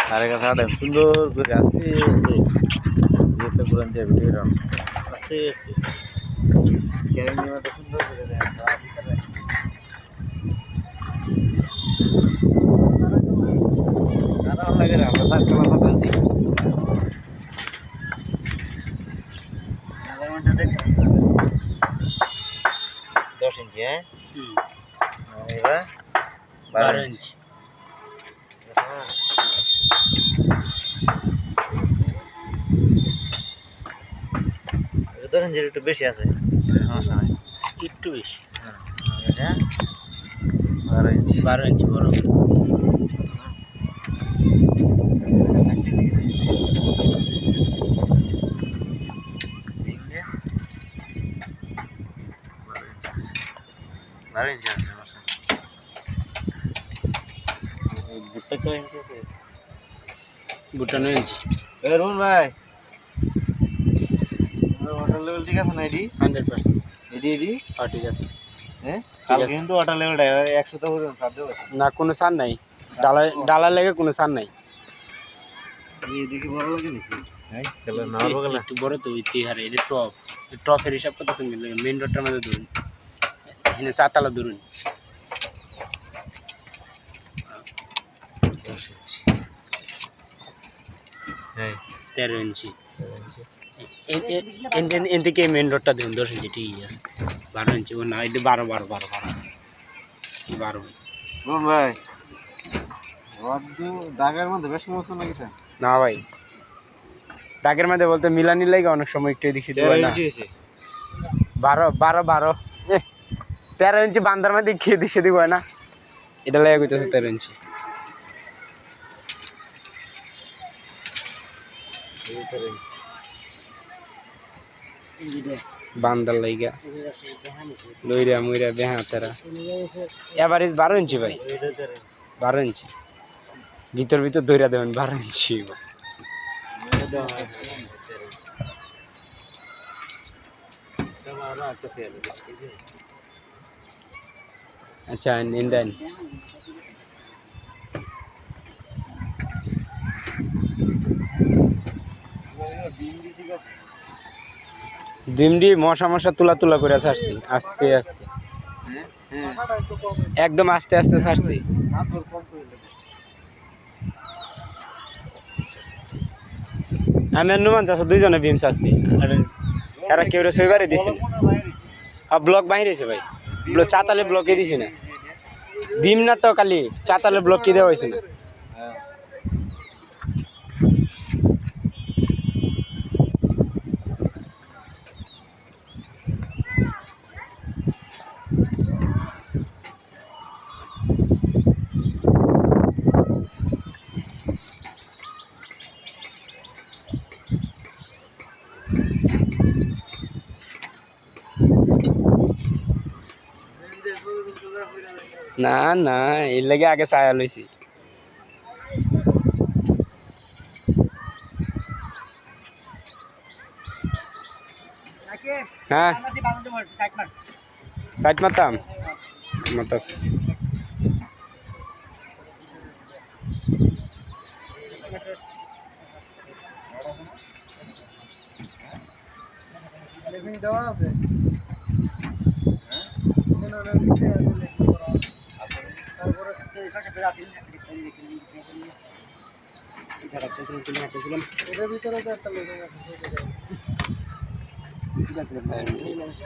ধারে কাছে হাঁটেন সুন্দর করে আস্তে আস্তে যেতে পুরান দিয়ে ভিডিও আস্তে আস্তে ক্যারেন্টের মতো সুন্দর করে দেন ভালো লাগে রে আমরা সাত কালা সাতালছি 10 ইঞ্চি হ্যাঁ এবার 12 ইঞ্চি ধরেন যে একটু বেশি আছে সমস্যা নাই একটু বেশি হ্যাঁ এটা 12 ইঞ্চি বড় ভুট্টা কয় ইঞ্চি আছে ভুট্টা 9 ইঞ্চি রুন ভাই ওয়াটার লেভেল ঠিক আছে না এডি 100% এডি ঠিক আছে হ্যাঁ কালকে কিন্তু ওয়াটার লেভেলটা 100 তো পর্যন্ত ছাড় দেব না কোনো ছাড় নাই ডালা লেগে কোনো ছাড় নাই এদিকে বড় লাগে নাকি হ্যাঁ খেলা না বগলা একটু বড় তো ইতি হারে এটা টপের হিসাব করতেছেন মেইন রোডটার মধ্যে ধরুন এখানে সাততলা ধরুন হ্যাঁ 13 ইঞ্চি এন থেকে মেন রোডটা ধরুন 10 ইঞ্চি ঠিক আছে 12 ইঞ্চি ও না এটা 12 ভাই দাগের মধ্যে বেশ মৌসুম লাগিছে না ভাই দাগের মধ্যে বলতে মিলানি লাগে অনেক সময় একটু এদিক সেদিক হয় না 13 ইঞ্চি বান্দার মধ্যে কি এদিক সেদিক হয় না এটা লাগে কইতেছে 13 ইঞ্চি বান্দার লাইগা লইরা মুইরা বেহা তারা এভারেজ 12 ইঞ্চি ভাই 12 ইঞ্চি ভিতর দইরা দেবেন 12 ইঞ্চি আচ্ছা নিন্দান ডিমডি মশা তুলা করে ছাড়ছি আস্তে আস্তে একদম আস্তে আস্তে ছাড়ছি আমি নুমান চাষা দুইজনে বিম ছাড়ছি এরা কেউ সইবারে দিছি না ব্লক বাইরেছে ভাই চাতালে ব্লকে দিছি না বিম না তো খালি চাতালে ব্লক কি দেওয়া হয়েছে না না এর লাগে আগে ছায়া লইছি হ্যাঁ সাইড মারতাম মাতাস দেওয়া আছে এটার ভিতরে তো একটা লোক আছে